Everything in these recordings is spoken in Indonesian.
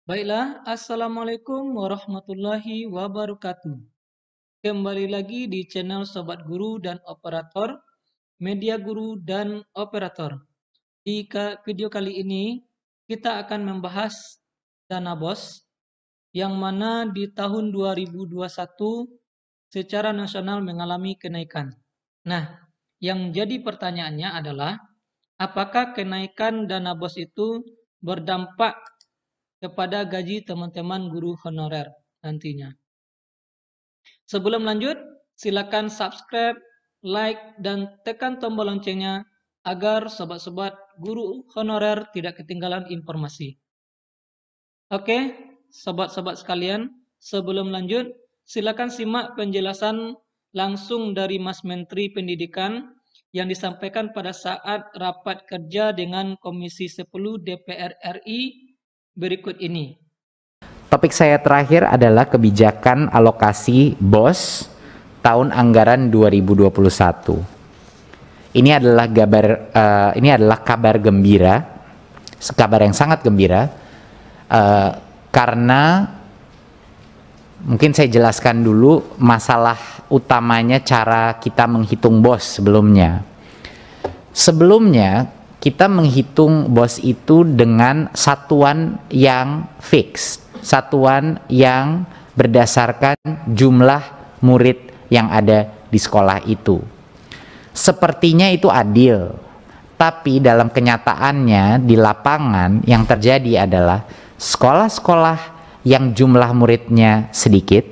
Baiklah, Assalamualaikum warahmatullahi wabarakatuh. Kembali lagi di channel Sobat Guru dan Operator, Media Guru dan Operator. Di video kali ini, kita akan membahas dana BOS, yang mana di tahun 2021 secara nasional mengalami kenaikan. Nah, yang jadi pertanyaannya adalah, apakah kenaikan dana BOS itu berdampak kepada gaji teman-teman guru honorer nantinya? Sebelum lanjut, silakan subscribe, like, dan tekan tombol loncengnya agar sobat-sobat guru honorer tidak ketinggalan informasi. Oke, sobat-sobat sekalian, sebelum lanjut, silakan simak penjelasan langsung dari Mas Menteri Pendidikan yang disampaikan pada saat rapat kerja dengan Komisi 10 DPR RI berikut ini. Topik saya terakhir adalah kebijakan alokasi BOS tahun anggaran 2021. Ini adalah kabar gembira, kabar yang sangat gembira, karena mungkin saya jelaskan dulu masalah utamanya cara kita menghitung BOS sebelumnya. Sebelumnya kita menghitung BOS itu dengan satuan yang fix, satuan yang berdasarkan jumlah murid yang ada di sekolah itu. Sepertinya itu adil, tapi dalam kenyataannya di lapangan yang terjadi adalah sekolah-sekolah yang jumlah muridnya sedikit,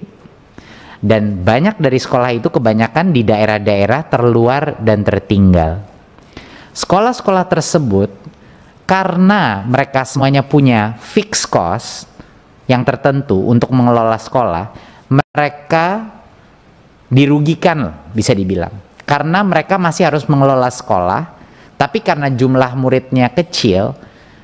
dan banyak dari sekolah itu kebanyakan di daerah-daerah terluar dan tertinggal. Sekolah-sekolah tersebut, karena mereka semuanya punya fixed cost yang tertentu untuk mengelola sekolah, mereka dirugikan, bisa dibilang. Karena mereka masih harus mengelola sekolah, tapi karena jumlah muridnya kecil,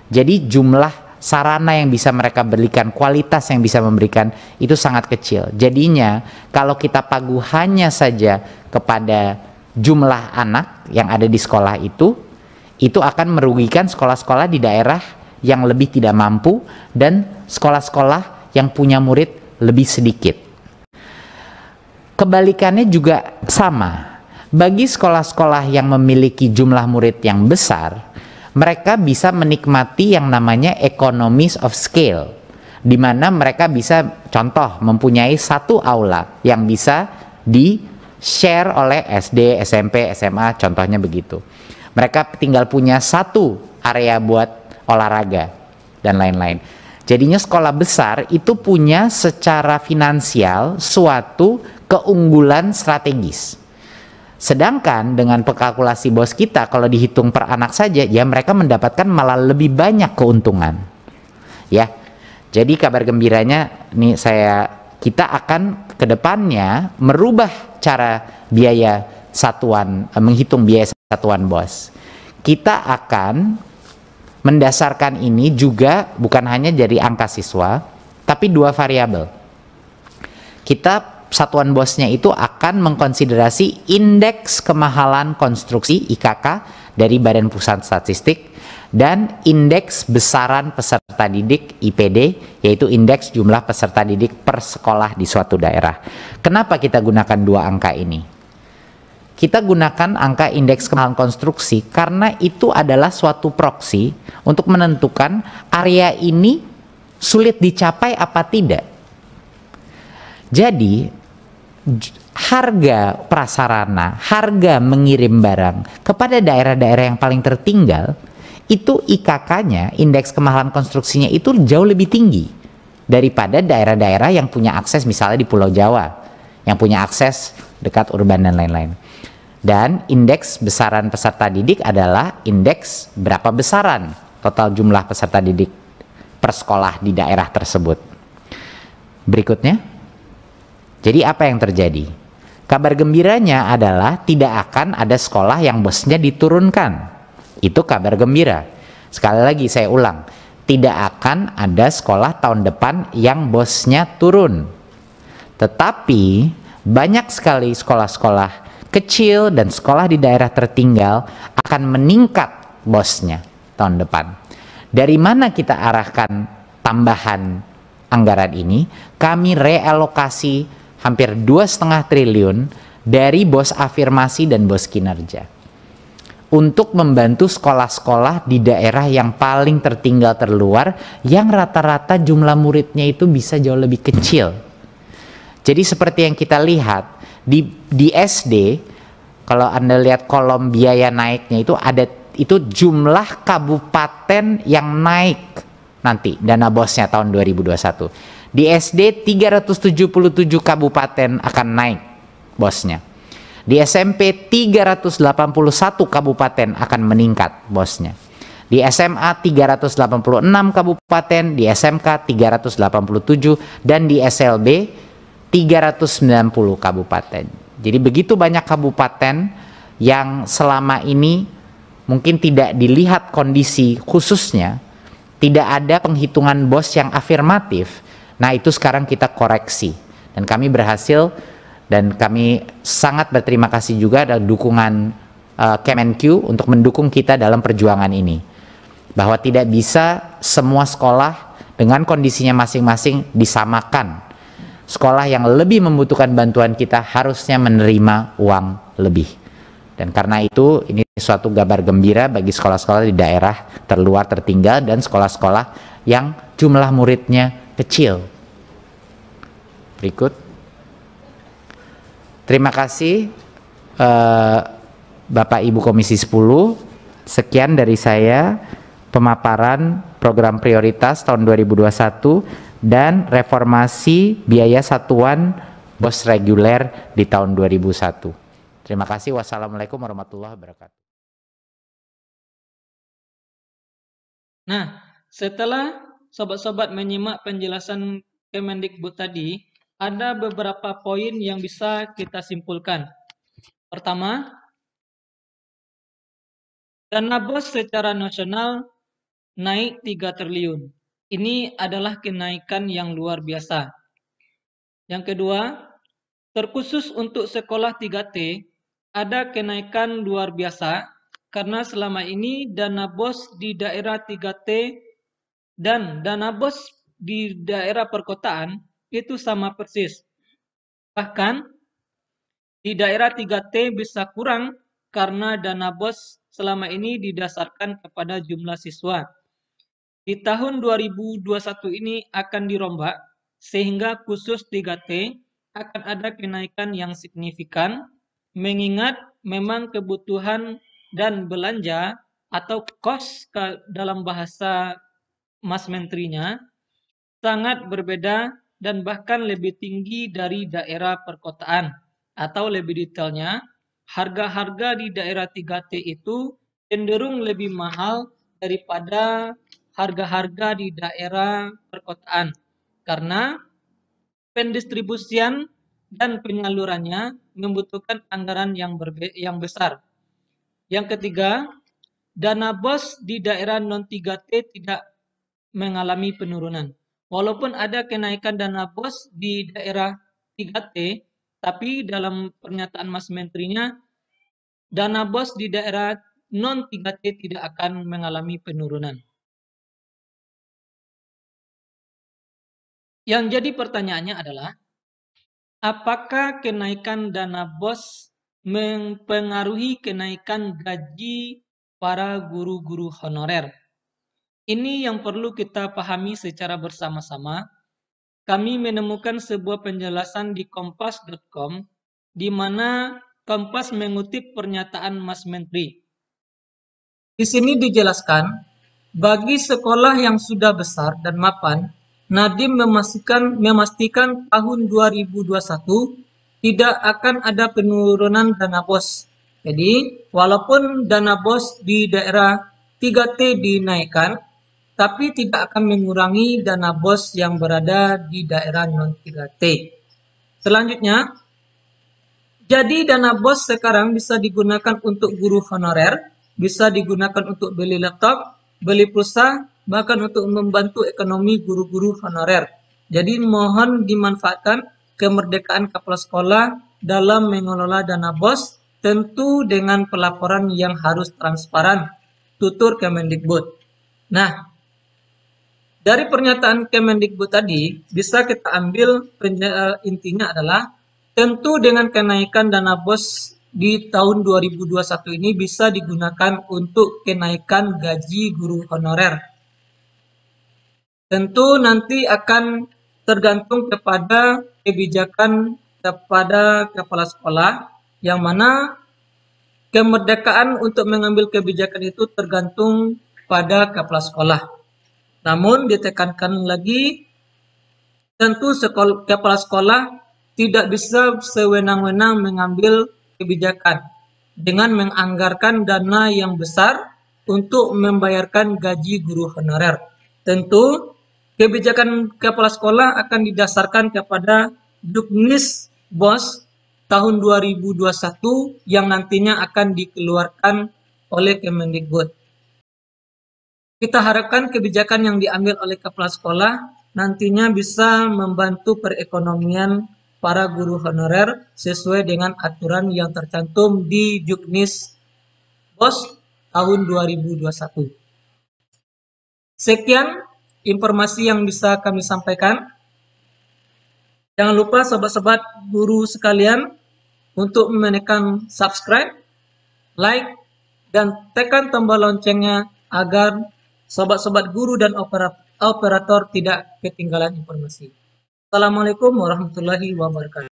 jadi jumlah sarana yang bisa mereka berikan, kualitas yang bisa memberikan itu sangat kecil. Jadinya kalau kita pagu hanya saja kepada jumlah anak yang ada di sekolah itu akan merugikan sekolah-sekolah di daerah yang lebih tidak mampu dan sekolah-sekolah yang punya murid lebih sedikit. Kebalikannya juga sama. Bagi sekolah-sekolah yang memiliki jumlah murid yang besar, mereka bisa menikmati yang namanya economies of scale, di mana mereka bisa, contoh, mempunyai satu aula yang bisa di-share oleh SD, SMP, SMA, contohnya begitu. Mereka tinggal punya satu area buat olahraga dan lain-lain. Jadinya sekolah besar itu punya secara finansial suatu keunggulan strategis. Sedangkan dengan pekalkulasi BOS kita, kalau dihitung per anak saja, ya mereka mendapatkan malah lebih banyak keuntungan. Ya, jadi kabar gembiranya nih kita akan kedepannya merubah cara biaya satuan, menghitung biaya satuan BOS. Kita akan mendasarkan ini juga bukan hanya dari angka siswa, tapi dua variabel. Kita satuan BOS-nya itu akan mengkonsiderasi indeks kemahalan konstruksi IKK dari Badan Pusat Statistik dan indeks besaran peserta didik IPD, yaitu indeks jumlah peserta didik per sekolah di suatu daerah. Kenapa kita gunakan dua angka ini? Kita gunakan angka indeks kemahalan konstruksi karena itu adalah suatu proksi untuk menentukan area ini sulit dicapai apa tidak. Jadi harga prasarana, harga mengirim barang kepada daerah-daerah yang paling tertinggal, itu IKK-nya, indeks kemahalan konstruksinya itu jauh lebih tinggi daripada daerah-daerah yang punya akses, misalnya di Pulau Jawa, yang punya akses dekat urban dan lain-lain. Dan indeks besaran peserta didik adalah indeks berapa besaran total jumlah peserta didik per sekolah di daerah tersebut. Berikutnya. Jadi apa yang terjadi? Kabar gembiranya adalah tidak akan ada sekolah yang bosnya diturunkan. Itu kabar gembira. Sekali lagi saya ulang, tidak akan ada sekolah tahun depan yang bosnya turun. Tetapi banyak sekali sekolah-sekolah kecil dan sekolah di daerah tertinggal akan meningkat bosnya tahun depan. Dari mana kita arahkan tambahan anggaran ini? Kami realokasi hampir 2,5 triliun dari bos afirmasi dan bos kinerja untuk membantu sekolah-sekolah di daerah yang paling tertinggal terluar, yang rata-rata jumlah muridnya itu bisa jauh lebih kecil. Jadi seperti yang kita lihat di SD, kalau Anda lihat kolom biaya naiknya itu ada itu jumlah kabupaten yang naik nanti dana bosnya tahun 2021. Di SD 377 kabupaten akan naik bosnya. Di SMP 381 kabupaten akan meningkat bosnya. Di SMA 386 kabupaten, di SMK 387, dan di SLB 390 kabupaten. Jadi begitu banyak kabupaten yang selama ini mungkin tidak dilihat kondisi khususnya, tidak ada penghitungan bos yang afirmatif. Nah, itu sekarang kita koreksi. Dan kami berhasil, dan kami sangat berterima kasih juga ada dukungan Kemenq untuk mendukung kita dalam perjuangan ini. Bahwa tidak bisa semua sekolah dengan kondisinya masing-masing disamakan. Sekolah yang lebih membutuhkan bantuan kita harusnya menerima uang lebih. Dan karena itu ini suatu kabar gembira bagi sekolah-sekolah di daerah terluar tertinggal dan sekolah-sekolah yang jumlah muridnya kecil. Berikut. Terima kasih Bapak Ibu Komisi 10. Sekian dari saya pemaparan program prioritas tahun 2021 dan reformasi biaya satuan bos reguler di tahun 2001. Terima kasih. Wassalamualaikum warahmatullahi wabarakatuh. Nah, setelah sobat-sobat menyimak penjelasan Kemendikbud tadi, ada beberapa poin yang bisa kita simpulkan. Pertama, dana bos secara nasional naik 3 triliun. Ini adalah kenaikan yang luar biasa. Yang kedua, terkhusus untuk sekolah 3T, ada kenaikan luar biasa karena selama ini dana bos di daerah 3T dan dana bos di daerah perkotaan itu sama persis. Bahkan di daerah 3T bisa kurang karena dana bos selama ini didasarkan kepada jumlah siswa. Di tahun 2021 ini akan dirombak sehingga khusus 3T akan ada kenaikan yang signifikan mengingat memang kebutuhan dan belanja atau cost dalam bahasa Mas Menterinya sangat berbeda dan bahkan lebih tinggi dari daerah perkotaan. Atau lebih detailnya, harga-harga di daerah 3T itu cenderung lebih mahal daripada harga-harga di daerah perkotaan. Karena pendistribusian dan penyalurannya membutuhkan anggaran yang besar. Yang ketiga, dana bos di daerah non-3T tidak mengalami penurunan. Walaupun ada kenaikan dana bos di daerah 3T, tapi dalam pernyataan Mas Menterinya, dana bos di daerah non-3T tidak akan mengalami penurunan. Yang jadi pertanyaannya adalah, apakah kenaikan dana bos mempengaruhi kenaikan gaji para guru-guru honorer? Ini yang perlu kita pahami secara bersama-sama. Kami menemukan sebuah penjelasan di kompas.com di mana Kompas mengutip pernyataan Mas Menteri. Di sini dijelaskan, bagi sekolah yang sudah besar dan mapan, Nadiem memastikan tahun 2021 tidak akan ada penurunan dana bos. Jadi, walaupun dana bos di daerah 3T dinaikkan, tapi tidak akan mengurangi dana bos yang berada di daerah non-3T. Selanjutnya, jadi dana bos sekarang bisa digunakan untuk guru honorer, bisa digunakan untuk beli laptop, beli pulsa, bahkan untuk membantu ekonomi guru-guru honorer. Jadi mohon dimanfaatkan kemerdekaan kepala sekolah dalam mengelola dana BOS, tentu dengan pelaporan yang harus transparan, tutur Kemendikbud. Nah, dari pernyataan Kemendikbud tadi, bisa kita ambil intinya adalah, tentu dengan kenaikan dana BOS di tahun 2021 ini bisa digunakan untuk kenaikan gaji guru honorer. Tentu nanti akan tergantung kepada kebijakan kepada kepala sekolah, yang mana kemerdekaan untuk mengambil kebijakan itu tergantung pada kepala sekolah. Namun ditekankan lagi, tentu kepala sekolah tidak bisa sewenang-wenang mengambil kebijakan dengan menganggarkan dana yang besar untuk membayarkan gaji guru honorer. Tentu kebijakan kepala sekolah akan didasarkan kepada Juknis BOS tahun 2021 yang nantinya akan dikeluarkan oleh Kemendikbud. Kita harapkan kebijakan yang diambil oleh kepala sekolah nantinya bisa membantu perekonomian para guru honorer sesuai dengan aturan yang tercantum di Juknis BOS tahun 2021. Sekian informasi yang bisa kami sampaikan. Jangan lupa sobat-sobat guru sekalian untuk menekan subscribe, like, dan tekan tombol loncengnya agar sobat-sobat guru dan operator tidak ketinggalan informasi. Assalamualaikum warahmatullahi wabarakatuh.